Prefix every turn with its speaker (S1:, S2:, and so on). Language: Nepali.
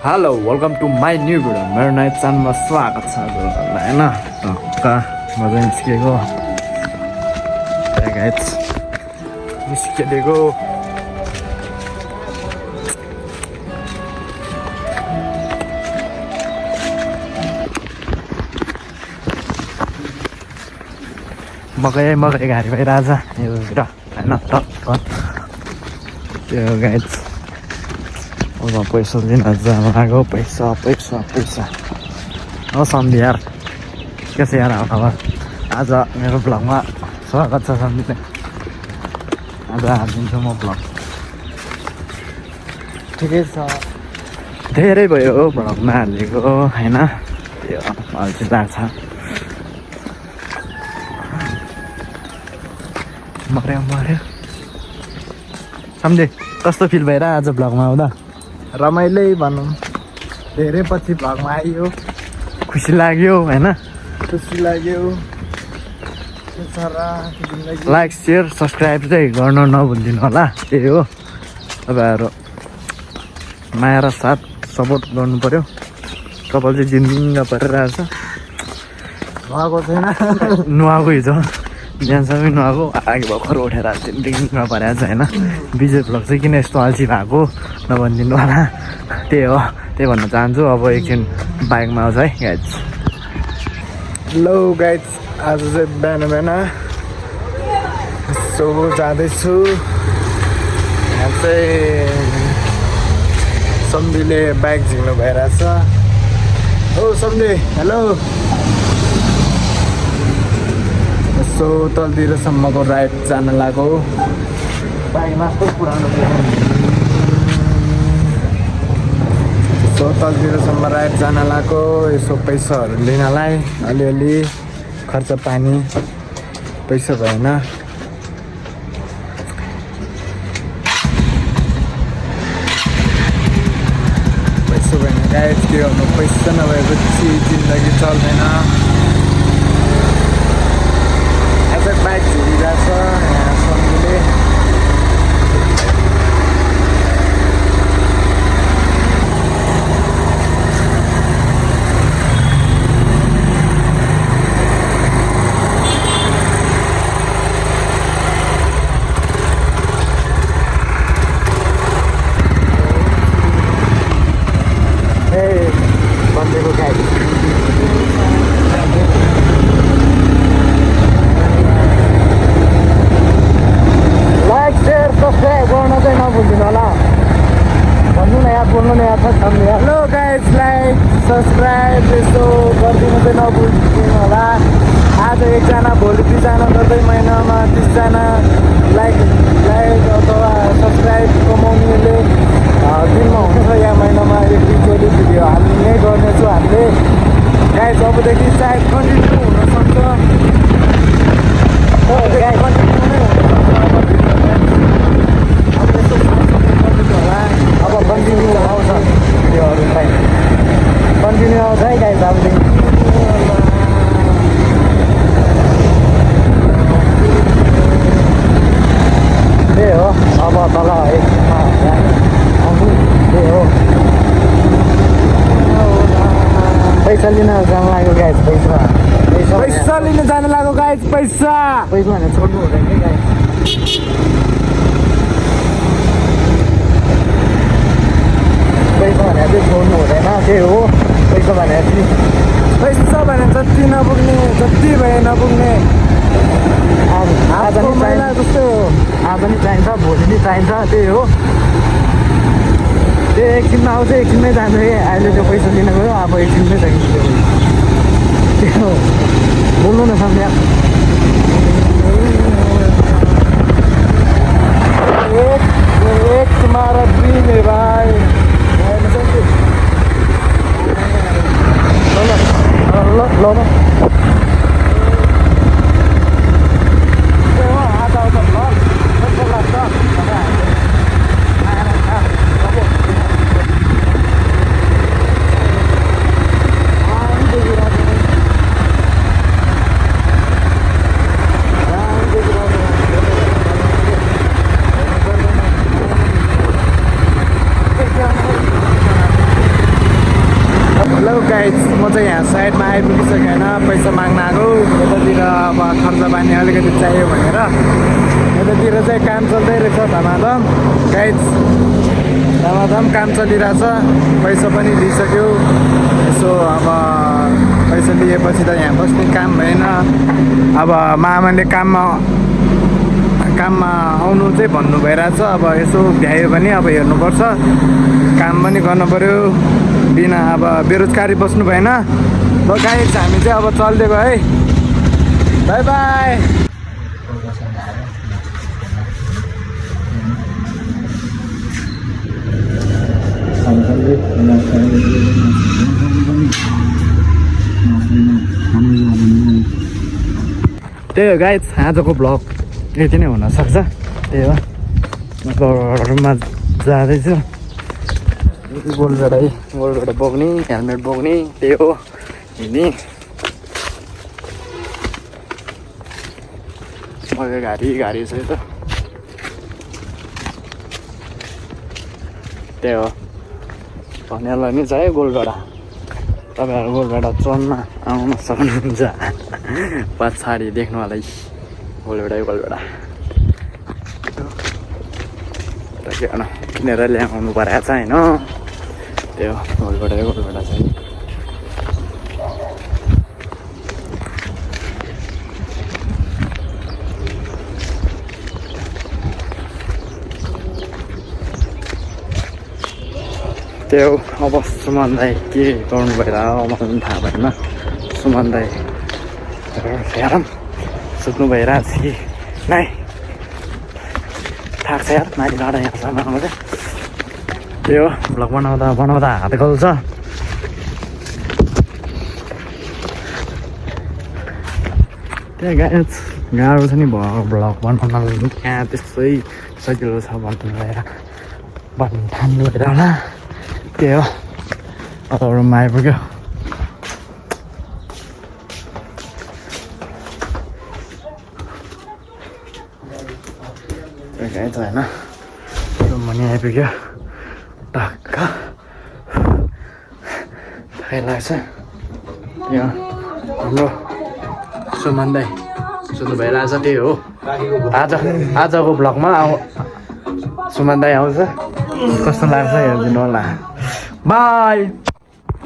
S1: Hello welcome to my new video. मेरो नयाँ च्यानलमा स्वागत छ हजुरहरूलाई होइन। ढक्का मजा निस्किएको निस्किदिएको मकै घारी भइरहेछ योतिर होइन। टक्क त्यो गाइज पैसा दिन लाग्यो। पैसा हो सम्झी यार कैसे यार अब आज मेरो ब्लगमा स्वागत छ सम्झीले। आज हालिदिन्छु म ब्लग। ठिकै छ, धेरै भयो ब्लग नहालेको होइन। त्यो अल्छी लाग्छ। मर्यो सम्झे कस्तो फिल भइरह आज ब्लगमा आउँदा? रमाइलै भनौँ, धेरै पछि भ्लगमा आइयो, खुसी लाग्यो होइन। लाइक सेयर सब्सक्राइब चाहिँ गर्न नभुलिदिनु होला। त्यही हो, तपाईँहरू माया र साथ सपोर्ट गर्नु पऱ्यो। कपाल चाहिँ जिन्दिङ्ग परिरहेछ। नुहाएको छैन, नुहाएको हिजो बिहानसम्मै नुहाएको, अघि भर्खर उठेर जिन्दिङ्ग परेको छ होइन। विजय ब्लग चाहिँ किन यस्तो अल्छी भएको नभनिदिनु होला। त्यही हो, त्यही भन्न चाहन्छु। अब एकछिन बाइकमा आउँछ है गाइज। हेलो गाइज, आज चाहिँ बिहान यसो जाँदैछु। यहाँ चाहिँ सम्झीले बाइक झिक्नु भइरहेछ। ओ सम्झी हेलो। यसो तलतिरसम्मको राइड जान लाग्यो। बाइकमा कस्तो पुरानो यसो तलतिरसम्म राइड जान लाग्यो। यसो पैसाहरू लिनलाई अलिअलि खर्च पानी पैसा भएन। पैसा भएन गाइज, के गर्नु, पैसा नभएपछि जिन्दगी चल्दैन। बाइक झुकिरहेछ यहाँ सम्झीले। बन्देको गाडी सब्सक्राइब गर्न चाहिँ नभुलिदिनु होला। भन्नु न यार, बोल्नु न यार। हेलो गाइज, लाइक सब्सक्राइब यसो गरिदिनु चाहिँ नभुलिदिनु होला। आज एकजना, भोलि 2जना गर्दै महिनामा 30जना लाइक अथवा सब्सक्राइब कमाउनेले दिनमा हुन्छ। या महिनामा 1-2 भिडियो हाल्ने गर्नेछु हामीले गाइज। अबदेखि सायद कन्टिन्यू हुनसक्छ। अब कन्टिन्यू आउँछ भिडियोहरू चाहिँ, कन्टिन्यू आउँछ है गाइज। अबदेखि त्यही हो, अब तल एकमा आउनु। त्यही हो, पैसा लिन जान लाग्यो गाइज। पैसा लिन जान लाग्यो गाइज। पैसा भने छोड्नु हुँदैन कि गाइज। पैसा भने चाहिँ छोड्नु हुँदैन। त्यही हो, पैसा भने जति नपुग्ने, जति भए नपुग्ने। आज नि चाहिन्छ जस्तो, आज नि चाहिन्छ, भोलि नि चाहिन्छ। त्यही हो, त्यो एकछिनमा आउँछ, एकछिनमै जान्छ कि। अहिले त्यो पैसा लिन गयो, अब एकछिनमै चाहिन्छ। त्यो हो, बोल्नु न सम्झ्या। एक तुम्हारा ड्रीम है भाइ। ल हेलो गाइज, म चाहिँ यहाँ साइडमा आइपुगिसकेँ होइन, पैसा माग्न आएको। यतातिर अब खर्च पानी अलिकति चाहियो भनेर यतातिर चाहिँ काम चल्दै रहेछ धमाधम गाइज, धमाधम काम चलिरहेछ। पैसा पनि लिइसक्यो। यसो अब पैसा लिएपछि त यहाँ बस्ने काम भएन। अब मामाले काममा आउनु चाहिँ भन्नु भइरहेछ। अब यसो भ्यायो भने अब हेर्नुपर्छ, काम पनि गर्नु पऱ्यो। बिना अब बेरोजगारी बस्नु भएन। ल गाइज, हामी चाहिँ अब चल्दै गयो है। By by. त्यही हो गाइज, आजको भ्लग यति नै हुनसक्छ। त्यही हो, घरमा जाँदैछु। गोलबाट बोक्ने, हेलमेट बोक्ने, त्यही हो हिँड्ने। मजा गाडी छ त। त्यही हो, भन्नेलाई नि छ है गोलबाट। तपाईँहरू गोलबाट चढ्न आउन सक्नुहुन्छ। पछाडि देख्नुलाई गोलबाट के गर्नु, किनेर ल्याउनु परेको छ होइन। त्यो गोलबाट छ नि। त्यो अब सुमन दाई के गर्नु भइरहेको मलाई पनि थाहा भएन। सुमन दाई हेरौँ सुत्नु भइरहेको छ कि नै, थाहा छ यार। माथि डाँडा यहाँसम्म आउनु चाहिँ त्यो भ्लग बनाउँदा हात गल्छ। त्यही गाह्रो छ नि भ्लग बनाउन। यहाँ त्यस्तै सजिलो छ भन्नु ठान्नु भएर होला। त्यही हो, अब रुममा आइपुग्यो। होइन रुममा नि आइपुग्यो। टक्क थाहै लाग्छ। यो हाम्रो सुमन दाई सुन्नु भइरहेछ। त्यही हो, आजको भ्लगमा सुमन दाई आउँछ। कस्तो लाग्छ हेरिदिनु होला। बाई।